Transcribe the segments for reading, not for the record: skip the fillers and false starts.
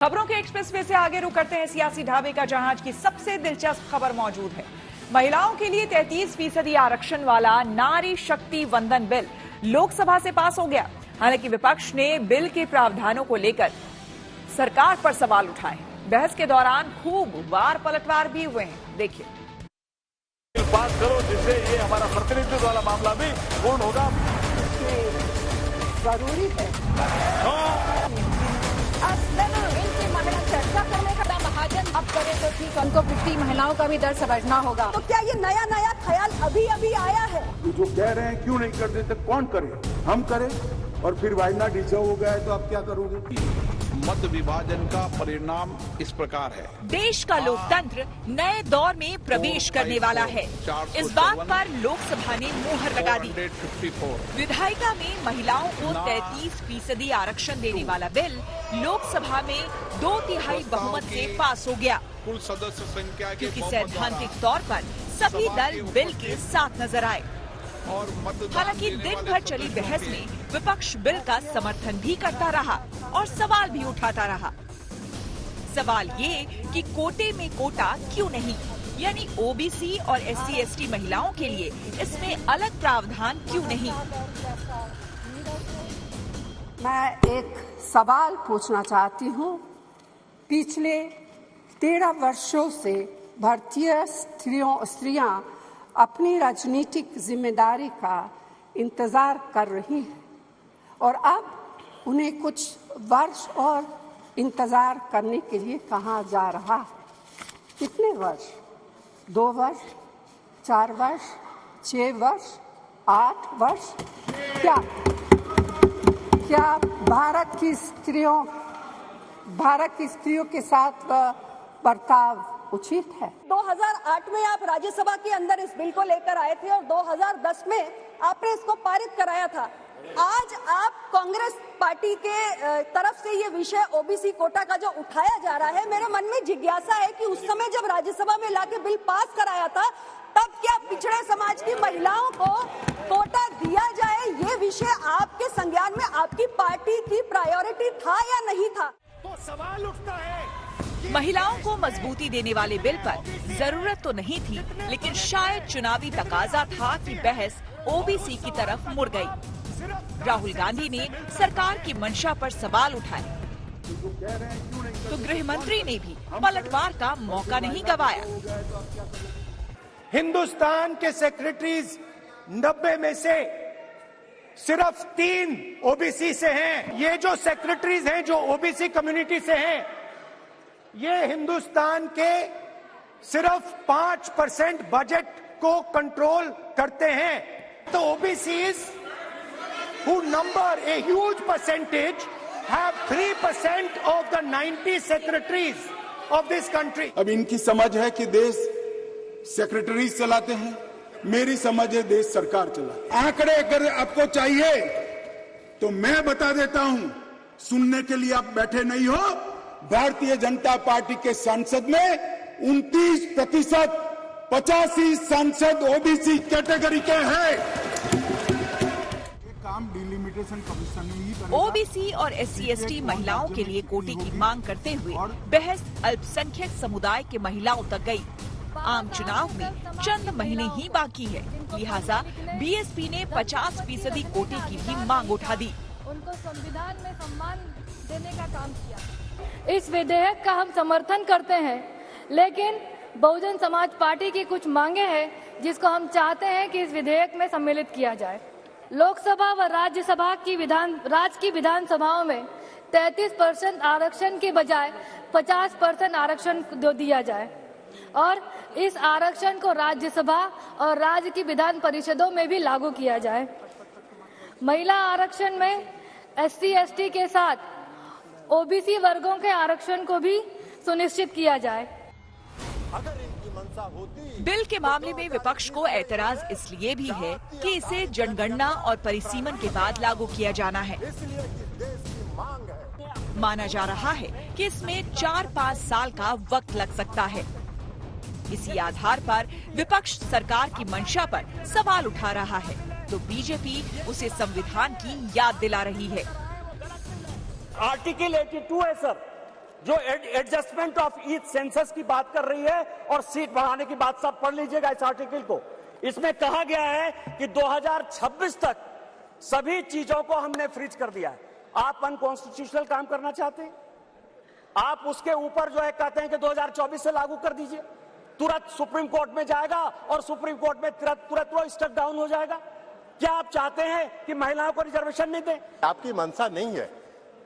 खबरों के एक्सप्रेसवे से आगे रुक करते हैं सियासी ढाबे का, जहां आज की सबसे दिलचस्प खबर मौजूद है। महिलाओं के लिए 33% आरक्षण वाला नारी शक्ति वंदन बिल लोकसभा से पास हो गया। हालांकि विपक्ष ने बिल के प्रावधानों को लेकर सरकार पर सवाल उठाए। बहस के दौरान खूब वार पलटवार भी हुए हैं। देखिए, बात करो जिससे ये हमारा प्रतिनिधित्व वाला मामला भी पूर्ण होगा। जरूरी है चर्चा करने का महाजन अब करे तो ठीक, उनको पिछली महिलाओं का भी दर्द समझना होगा। तो क्या ये नया नया ख्याल अभी अभी आया है? जो कह रहे हैं क्यों नहीं कर देते, कौन करे? हम करें और फिर वायनाड रिजर्व हो गया है तो आप क्या करोगे? मत विभाजन का परिणाम इस प्रकार है। देश का लोकतंत्र नए दौर में प्रवेश करने वाला है। इस बात पर लोकसभा ने मुहर लगा दी। विधायिका में महिलाओं को 33% आरक्षण देने वाला बिल लोकसभा में 2/3 बहुमत से पास हो गया। कुल सदस्य संख्या के क्योंकि सैद्धांतिक तौर पर सभी दल बिल के साथ नजर आए। हालांकि दिन भर चली बहस में विपक्ष बिल का समर्थन भी करता रहा और सवाल भी उठाता रहा। सवाल ये कि कोटे में कोटा क्यों नहीं, यानी ओबीसी और SC/ST महिलाओं के लिए इसमें अलग प्रावधान क्यों नहीं। मैं एक सवाल पूछना चाहती हूँ। पिछले 13 वर्षों से भारतीय स्त्रियां अपनी राजनीतिक जिम्मेदारी का इंतजार कर रही हैं और अब उन्हें कुछ वर्ष और इंतजार करने के लिए कहा जा रहा है। कितने वर्ष? 2 वर्ष, 4 वर्ष, 6 वर्ष, 8 वर्ष? क्या भारत की स्त्रियों के साथ बर्ताव उचित है? 2008 में आप राज्यसभा के अंदर इस बिल को लेकर आए थे और 2010 में आपने इसको पारित कराया था। आज आप कांग्रेस पार्टी के तरफ से ये विषय ओबीसी कोटा का जो उठाया जा रहा है, मेरे मन में जिज्ञासा है कि उस समय जब राज्यसभा में लाके बिल पास कराया था, तब क्या पिछड़े समाज की महिलाओं को कोटा दिया जाए, ये विषय आपके संज्ञान में आपकी पार्टी की प्रायोरिटी था या नहीं था? तो सवाल उठता है, महिलाओं को मजबूती देने वाले बिल पर जरूरत तो नहीं थी, लेकिन शायद चुनावी तकाजा था कि बहस ओबीसी की तरफ मुड़ गई। राहुल गांधी ने सरकार की मंशा पर सवाल उठाए तो गृह मंत्री ने भी पलटवार का मौका नहीं गंवाया। हिंदुस्तान के सेक्रेटरीज 90 में से सिर्फ 3 ओबीसी से हैं। ये जो सेक्रेटरीज हैं जो ओबीसी कम्युनिटी से हैं, ये हिंदुस्तान के सिर्फ 5% बजट को कंट्रोल करते हैं। तो OBCs who number a huge percentage have 3% of the 90 secretaries of this country. अब इनकी समझ है कि देश सेक्रेटरीज चलाते हैं, मेरी समझ है देश सरकार चला। आंकड़े अगर आपको चाहिए तो मैं बता देता हूं, सुनने के लिए आप बैठे नहीं हो। भारतीय जनता पार्टी के सांसद में 29%, 85 सांसद ओबीसी कैटेगरी के हैं। काम डिलिमिटेशन कमीशन ने ही करेगा। ओबीसी और SC/ST महिलाओं के लिए कोटे की मांग करते हुए बहस अल्पसंख्यक समुदाय के महिलाओं तक गई। आम चुनाव में चंद महीने ही बाकी है, लिहाजा BSP ने 50% कोटे की भी मांग उठा दी। उनको संविधान में सम्मान देने का काम किया। इस विधेयक का हम समर्थन करते हैं, लेकिन बहुजन समाज पार्टी की कुछ मांगे हैं जिसको हम चाहते हैं कि इस विधेयक में सम्मिलित किया जाए। लोकसभा व राज्यसभा की विधानसभाओं में 33% आरक्षण के बजाय 50% आरक्षण दिया जाए और इस आरक्षण को राज्यसभा और राज्य की विधान परिषदों में भी लागू किया जाए। महिला आरक्षण में SC/ST के साथ ओबीसी वर्गों के आरक्षण को भी सुनिश्चित किया जाए। बिल के मामले में विपक्ष को ऐतराज इसलिए भी है कि इसे जनगणना और परिसीमन के बाद लागू किया जाना है। माना जा रहा है कि इसमें 4-5 साल का वक्त लग सकता है। इसी आधार पर विपक्ष सरकार की मंशा पर सवाल उठा रहा है, तो बीजेपी उसे संविधान की याद दिला रही है। आर्टिकल 82 है सर, जो एडजस्टमेंट ऑफ ईच सेंसस की बात कर रही है और सीट बढ़ाने की बात, सब पढ़ लीजिएगा इस आर्टिकल को। इसमें कहा गया है कि 2026 तक सभी चीजों को हमने फ्रीज कर दिया है। आप अनकॉन्स्टिट्यूशनल काम करना चाहते हैं, आप उसके ऊपर जो है कहते हैं कि 2024 से लागू कर दीजिए, तुरंत सुप्रीम कोर्ट में जाएगा और सुप्रीम कोर्ट में तुरंत वो स्टक डाउन हो जाएगा। क्या आप चाहते हैं कि महिलाओं को रिजर्वेशन नहीं दें? आपकी मंशा नहीं है।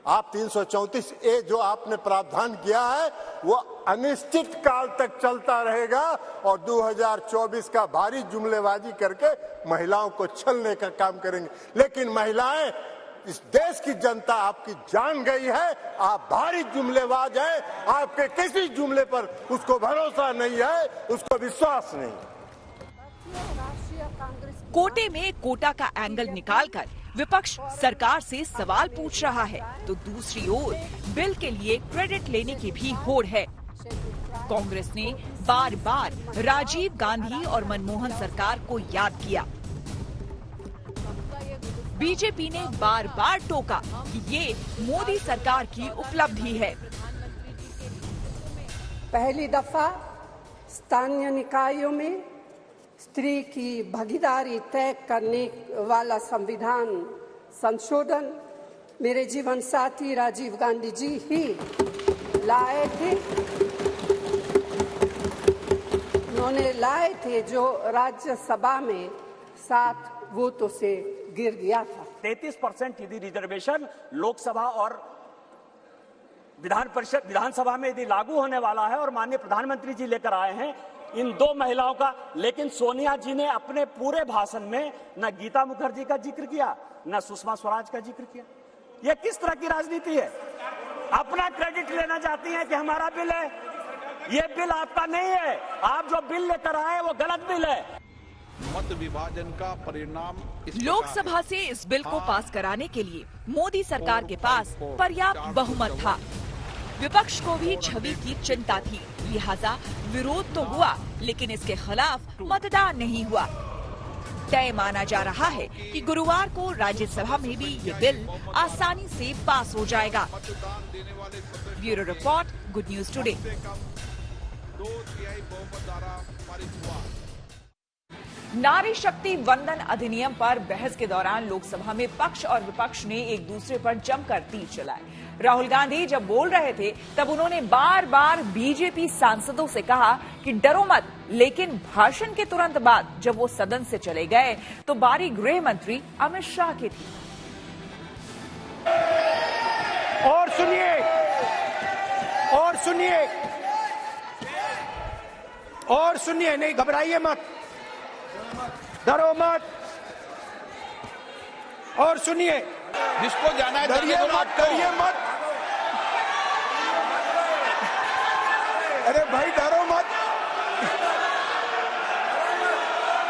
आप 334A जो आपने प्रावधान किया है वो अनिश्चित काल तक चलता रहेगा और 2024 का भारी जुमलेबाजी करके महिलाओं को छलने का काम करेंगे। लेकिन महिलाएं, इस देश की जनता आपकी जान गई है, आप भारी जुमलेबाज हैं, आपके किसी जुमले पर उसको भरोसा नहीं है, उसको विश्वास नहीं। कोटे में कोटा का एंगल निकालकर विपक्ष सरकार से सवाल पूछ रहा है, तो दूसरी ओर बिल के लिए क्रेडिट लेने की भी होड़ है। कांग्रेस ने बार बार राजीव गांधी और मनमोहन सरकार को याद किया। बीजेपी ने बार बार टोका कि ये मोदी सरकार की उपलब्धि है। पहली दफा स्थानीय निकायों में स्त्री की भागीदारी तय करने वाला संविधान संशोधन मेरे जीवन साथी राजीव गांधी जी ही लाए थे। उन्होंने लाए थे जो राज्यसभा में 7 वोटों से गिर गया था। 33% यदि रिजर्वेशन लोकसभा और विधानसभा में यदि लागू होने वाला है और माननीय प्रधानमंत्री जी लेकर आए हैं इन 2 महिलाओं का, लेकिन सोनिया जी ने अपने पूरे भाषण में न गीता मुखर्जी का जिक्र किया न सुषमा स्वराज का जिक्र किया। यह किस तरह की राजनीति है? अपना क्रेडिट लेना चाहती हैं कि हमारा बिल है। यह बिल आपका नहीं है, आप जो बिल लेकर आए वो गलत बिल है। मत विभाजन का परिणाम लोकसभा से इस बिल को पास कराने के लिए मोदी सरकार के पास पर्याप्त बहुमत था। विपक्ष को भी छवि की चिंता थी, लिहाजा विरोध तो हुआ लेकिन इसके खिलाफ मतदान नहीं हुआ। तय माना जा रहा है कि गुरुवार को राज्यसभा में भी ये बिल आसानी से पास हो जाएगा। Bureau report, good news today. नारी शक्ति वंदन अधिनियम पर बहस के दौरान लोकसभा में पक्ष और विपक्ष ने एक दूसरे पर जमकर तीर चलाए। राहुल गांधी जब बोल रहे थे तब उन्होंने बार बार बीजेपी सांसदों से कहा कि डरो मत, लेकिन भाषण के तुरंत बाद जब वो सदन से चले गए तो बारी गृह मंत्री अमित शाह की थी। और सुनिए, और सुनिए, और सुनिए, नहीं घबराइए मत, डरो मत, और सुनिए, जिसको जाना है डरिए मत, डरिए मत, अरे भाई डरो मत।